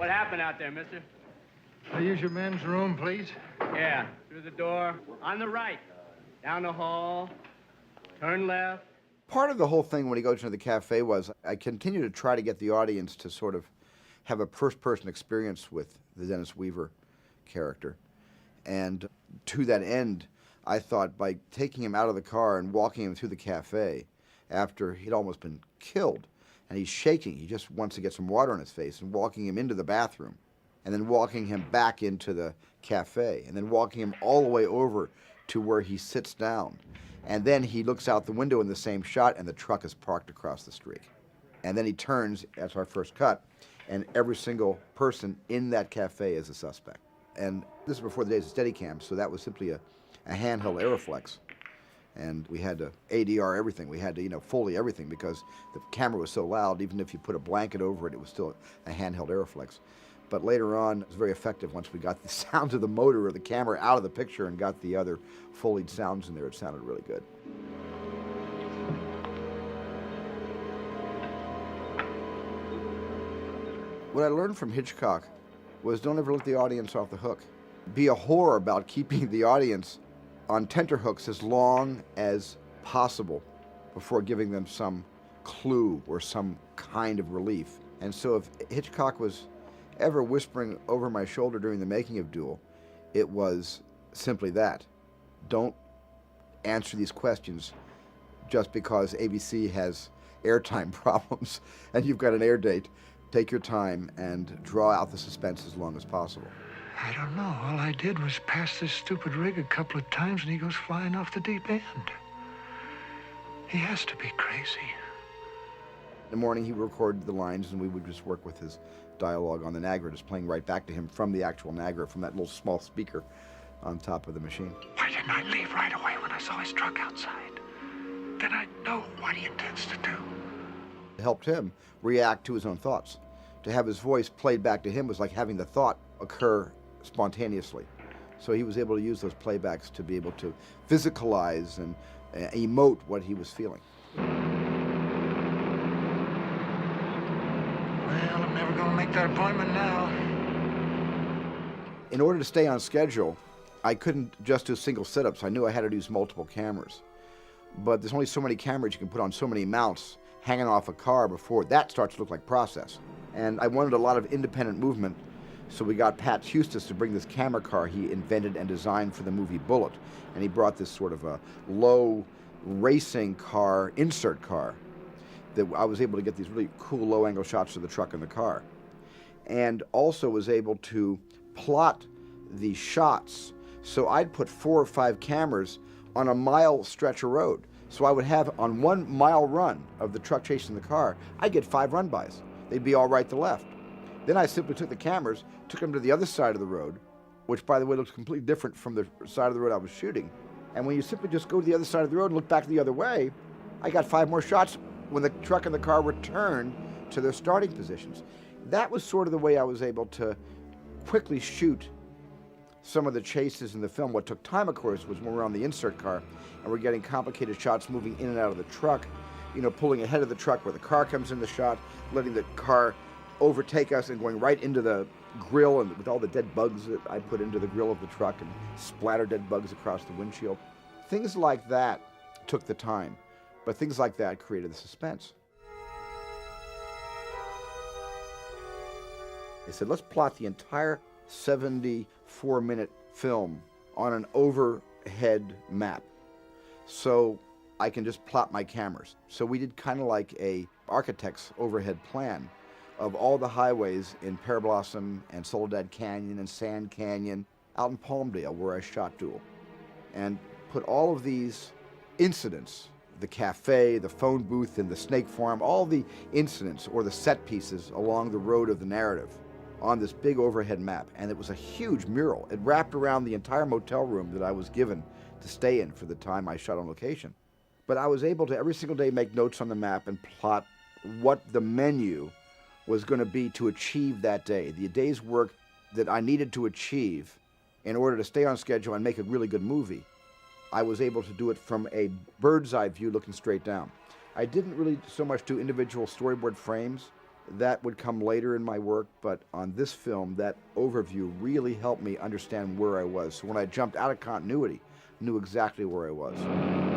What happened out there, mister? I'll use your men's room, please. Yeah, through the door. On the right. Down the hall. Turn left. Part of the whole thing when he goes into the cafe was I continue to try to get the audience to sort of have a first-person experience with the Dennis Weaver character. And to that end, I thought by taking him out of the car and walking him through the cafe after he'd almost been killed, and he's shaking, he just wants to get some water on his face, and walking him into the bathroom, and then walking him back into the cafe, and then walking him all the way over to where he sits down. And then he looks out the window in the same shot, and the truck is parked across the street. And then he turns, that's our first cut, and every single person in that cafe is a suspect. And this is before the days of Steadicam, so that was simply a handheld Aeroflex. And we had to ADR everything. We had to, Foley everything because the camera was so loud, even if you put a blanket over it, it was still a handheld Aeroflex. But later on, it was very effective once we got the sound of the motor or the camera out of the picture and got the other Foleyed sounds in there. It sounded really good. What I learned from Hitchcock was don't ever let the audience off the hook. Be a whore about keeping the audience on tenterhooks as long as possible before giving them some clue or some kind of relief. And so if Hitchcock was ever whispering over my shoulder during the making of Duel, it was simply that. Don't answer these questions just because ABC has airtime problems and you've got an air date. Take your time and draw out the suspense as long as possible. I don't know. All I did was pass this stupid rig a couple of times and he goes flying off the deep end. He has to be crazy. In the morning, he recorded the lines, and we would just work with his dialogue on the Niagara, just playing right back to him from the actual Niagara, from that little small speaker on top of the machine. Why didn't I leave right away when I saw his truck outside? Then I'd know what he intends to do. It helped him react to his own thoughts. To have his voice played back to him was like having the thought occur spontaneously. So he was able to use those playbacks to be able to physicalize and emote what he was feeling. Well, I'm never going to make that appointment now. In order to stay on schedule, I couldn't just do single sit-ups. I knew I had to use multiple cameras. But there's only so many cameras you can put on so many mounts hanging off a car before that starts to look like process. And I wanted a lot of independent movement, so we got Pat Hustis to bring this camera car he invented and designed for the movie Bullet. And he brought this sort of a low racing car, insert car, that I was able to get these really cool low-angle shots of the truck and the car. And also was able to plot the shots. So I'd put 4 or 5 cameras on a mile stretch of road. So I would have, on 1 mile run of the truck chasing the car, I'd get 5 run-bys. They'd be all right to left. Then I simply took the cameras, took them to the other side of the road, which, by the way, looks completely different from the side of the road I was shooting. And when you simply just go to the other side of the road and look back the other way, I got 5 more shots when the truck and the car returned to their starting positions. That was sort of the way I was able to quickly shoot some of the chases in the film. What took time, of course, was when we're on the insert car and we're getting complicated shots moving in and out of the truck, pulling ahead of the truck where the car comes in the shot, letting the car overtake us and going right into the grill, and with all the dead bugs that I put into the grill of the truck and splatter dead bugs across the windshield. Things like that took the time, but things like that created the suspense. They said, let's plot the entire 74-minute film on an overhead map so I can just plot my cameras. So we did kind of like a architect's overhead plan of all the highways in Pear Blossom and Soledad Canyon and Sand Canyon out in Palmdale where I shot Duel, and put all of these incidents, the cafe, the phone booth, and the snake farm, all the incidents or the set pieces along the road of the narrative on this big overhead map. And it was a huge mural. It wrapped around the entire motel room that I was given to stay in for the time I shot on location. But I was able to every single day make notes on the map and plot what the menu was going to be to achieve that day, the day's work that I needed to achieve in order to stay on schedule and make a really good movie. I was able to do it from a bird's eye view looking straight down. I didn't really so much do individual storyboard frames That would come later in my work, but on this film, that overview really helped me understand where I was. So when I jumped out of continuity, I knew exactly where I was.